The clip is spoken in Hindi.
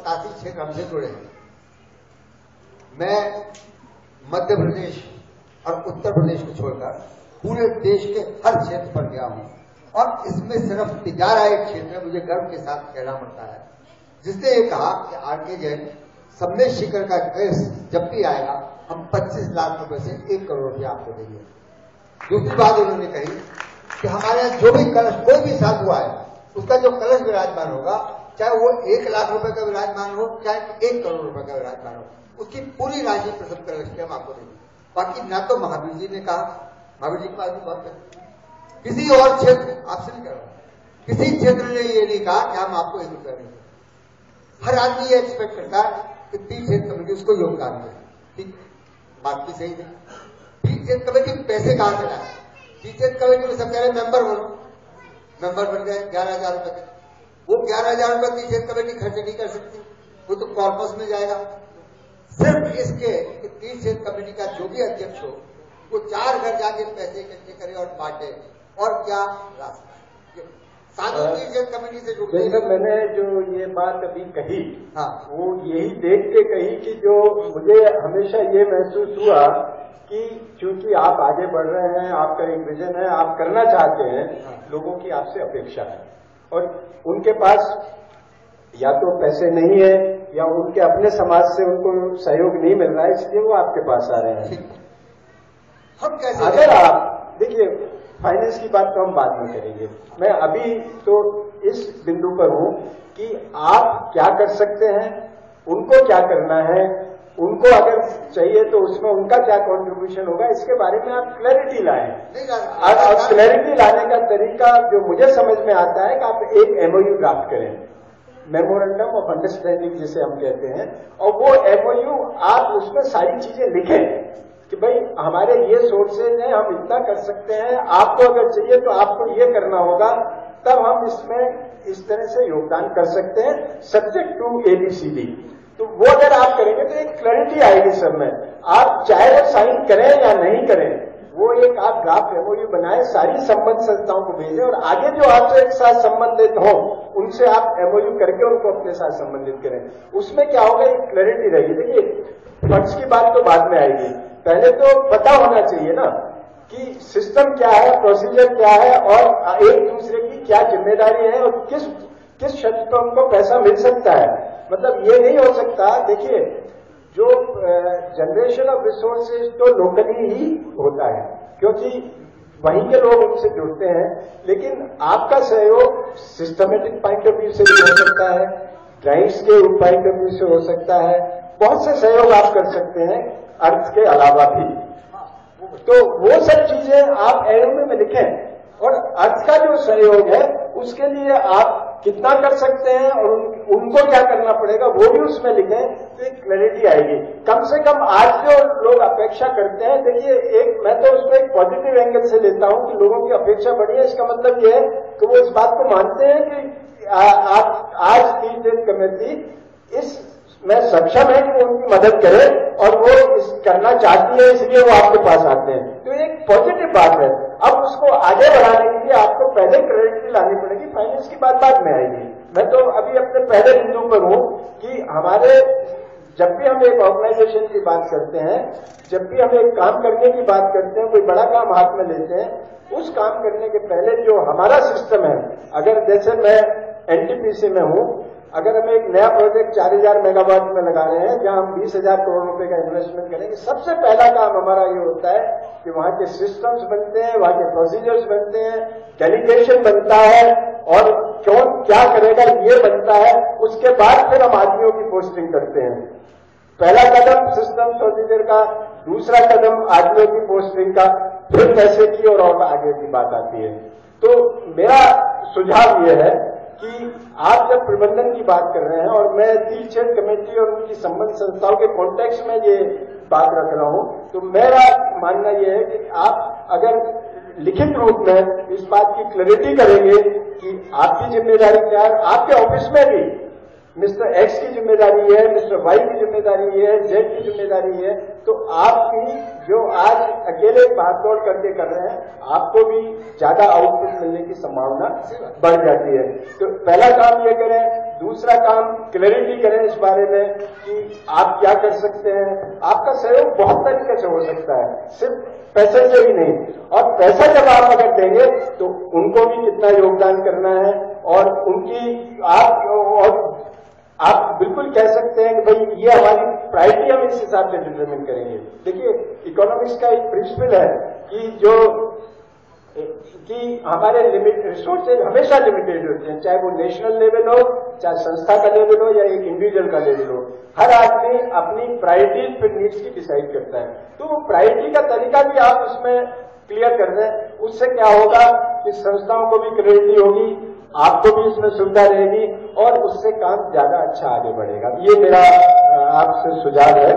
87 क्षेत्र हमसे जुड़े हैं। मैं मध्य प्रदेश और उत्तर प्रदेश को छोड़कर पूरे देश के हर क्षेत्र पर गया हूं और इसमें सिर्फ तिजारा एक क्षेत्र है, मुझे गर्व के साथ कहना पड़ता है, जिसने ये कहा कि आरके जैन सबने शिखर का केस जब भी आएगा हम 25 लाख रुपए से 1 करोड़ रुपया आपको देंगे। दूसरी बात उन्होंने कही कि हमारे यहाँ जो भी कलश कोई भी साथ हुआ है उसका जो कलश विराजमान होगा, चाहे वो 1 लाख रुपए का विराजमान हो चाहे 1 करोड़ रुपए का विराजमान हो, उसकी पूरी राशि प्रसन्न कलश की हम आपको देंगे। बाकी ना तो महावीर जी ने कहा, महावीर जी के पास भी बहुत है, किसी और क्षेत्र आपसे नहीं कह रहा, किसी क्षेत्र ने ये नहीं कहा कि हम आपको 1 रुपया देंगे। हर आदमी ये एक्सपेक्ट करता है कि पी क्षेत्र कमेटी उसको योगदान दे। ठीक, बात भी सही है। पी क्षेत्र कमेटी पैसे कहां से लाए? पी क्षेत्र कमेटी में सब कह रहे मेंबर बनो, मेंबर बन गए 11,000 रुपए के, वो 11,000 रुपए पी क्षेत्र कमेटी खर्च नहीं कर सकती, वो तो कॉर्पस में जाएगा। सिर्फ इसके पी क्षेत्र कमेटी का जो भी अध्यक्ष हो वो 4 घर जाके पैसे इकट्ठे करे और बांटे, और क्या रास्ता कमेटी से जुड़े। सर, मैंने जो ये बात अभी कही, हाँ, वो यही देख के कही कि जो मुझे हमेशा ये महसूस हुआ कि चूंकि आप आगे बढ़ रहे हैं, आपका एक विजन है, आप करना चाहते हैं, लोगों की आपसे अपेक्षा है और उनके पास या तो पैसे नहीं है या उनके अपने समाज से उनको सहयोग नहीं मिल रहा है, इसलिए वो आपके पास आ रहे हैं। हम कैसे, अगर आप देखिए, फाइनेंस की बात तो हम बाद में करेंगे, मैं अभी तो इस बिंदु पर हूं कि आप क्या कर सकते हैं, उनको क्या करना है, उनको अगर चाहिए तो उसमें उनका क्या कंट्रीब्यूशन होगा, इसके बारे में आप क्लैरिटी लाएं। और क्लैरिटी लाने का तरीका जो मुझे समझ में आता है कि आप एक एमओयू ड्राफ्ट करें, मेमोरेंडम ऑफ अंडरस्टैंडिंग जिसे हम कहते हैं, और वो एमओयू आप उसमें सारी चीजें लिखें कि भाई हमारे ये सोर्सेज हैं, हम इतना कर सकते हैं, आपको अगर चाहिए तो आपको ये करना होगा, तब हम इसमें इस तरह से योगदान कर सकते हैं, सब्जेक्ट टू ABCD। तो वो अगर आप करेंगे तो एक क्लैरिटी आएगी सब में। आप चाहे वो साइन करें या नहीं करें, वो एक आप ड्राफ्ट एमओयू बनाए, सारी संबद्ध संस्थाओं को भेजें और आगे जो आपसे एक साथ संबंधित हो उनसे आप एमओयू करके उनको अपने साथ संबंधित करें। उसमें क्या होगा, एक क्लैरिटी रहेगी। देखिए, फंड्स की बात तो बाद में आएगी, पहले तो पता होना चाहिए ना कि सिस्टम क्या है, प्रोसीजर क्या है और एक दूसरे की क्या जिम्मेदारी है और किस क्षेत्र पर उनको पैसा मिल सकता है। मतलब ये नहीं हो सकता, देखिए जो जनरेशन ऑफ रिसोर्सेज तो लोकली ही होता है क्योंकि वहीं के लोग उनसे जुड़ते हैं, लेकिन आपका सहयोग सिस्टमेटिक पॉइंट ऑफ व्यू से भी हो सकता है, ड्राइव्स के पॉइंट ऑफ व्यू से हो सकता है, बहुत से सहयोग आप कर सकते हैं अर्थ के अलावा भी। तो वो सब चीजें आप एमओयू में लिखें और अर्थ का जो सहयोग है उसके लिए आप कितना कर सकते हैं और उनको क्या करना पड़ेगा वो भी उसमें लिखें, तो एक क्लैरिटी आएगी। कम से कम आज जो लोग अपेक्षा करते हैं, देखिए मैं तो उसको एक पॉजिटिव एंगल से लेता हूं कि लोगों की अपेक्षा बढ़ी है, इसका मतलब ये है कि वो इस बात को मानते हैं कि आप आज की कमेटी इस में सक्षम है कि वो उनकी मदद करे और वो करना चाहती है, इसलिए वो आपके पास आते हैं। तो एक पॉजिटिव बात है। अब उसको आगे बढ़ाने के लिए आपको पहले क्रेडिट लानी पड़ेगी, फाइनेंस की बात बाद में आएगी। मैं तो अभी अपने पहले बिंदु पर हूं कि हमारे जब भी हम एक ऑर्गेनाइजेशन की बात करते हैं, जब भी हम एक काम करने की बात करते हैं, कोई बड़ा काम हाथ में लेते हैं, उस काम करने के पहले जो हमारा सिस्टम है, अगर जैसे मैं NTPC में हूं, अगर हम एक नया प्रोजेक्ट 4,000 मेगावाट में लगा रहे हैं जहां हम 20,000 करोड़ रुपए का इन्वेस्टमेंट करेंगे, सबसे पहला काम हमारा ये होता है कि वहां के सिस्टम्स बनते हैं, वहां के प्रोसीजर्स बनते हैं, डेलीगेशन बनता है और कौन क्या करेगा ये बनता है। उसके बाद फिर हम आदमियों की पोस्टिंग करते हैं। पहला कदम सिस्टम प्रोसीजर का, दूसरा कदम आदमियों की पोस्टिंग का, फिर पैसे की और आगे की बात आती है। तो मेरा सुझाव यह है कि आप जब प्रबंधन की बात कर रहे हैं, और मैं तीर्थ कमेटी और उनकी संबंध संस्थाओं के कॉन्टेक्स्ट में ये बात रख रहा हूं, तो मेरा मानना यह है कि आप अगर लिखित रूप में इस बात की क्लैरिटी करेंगे कि आपकी जिम्मेदारी क्या है, आपके ऑफिस में भी मिस्टर X की जिम्मेदारी है, मिस्टर Y की जिम्मेदारी है, Z की जिम्मेदारी है, तो आपकी जो आज अकेले भागदौड़ करके कर रहे हैं, आपको भी ज्यादा आउटपुट मिलने की संभावना बढ़ जाती है। तो पहला काम ये करें, दूसरा काम क्लैरिटी करें इस बारे में कि आप क्या कर सकते हैं। आपका सहयोग बहुत तरीके से हो सकता है, सिर्फ पैसे से ही नहीं। और पैसा जब आप अगर देंगे तो उनको भी कितना योगदान करना है और उनकी आप बिल्कुल कह सकते हैं कि भाई ये हमारी प्रायोरिटी हम इस हिसाब से डिटरमिन करेंगे। देखिए, इकोनॉमिक्स का एक प्रिंसिपल है कि हमारे रिसोर्सेज हमेशा लिमिटेड होते हैं, चाहे वो नेशनल लेवल हो, चाहे संस्था का लेवल हो या एक इंडिविजुअल का लेवल हो। हर आदमी अपनी प्रायोरिटीज फिर नीड्स की डिसाइड करता है। तो वो प्रायोरिटी का तरीका भी आप उसमें क्लियर कर दें। उससे क्या होगा कि संस्थाओं को भी क्लैरिटी होगी, आपको भी इसमें सुविधा रहेगी और उससे काम ज्यादा अच्छा आगे बढ़ेगा। ये मेरा आपसे सुझाव है।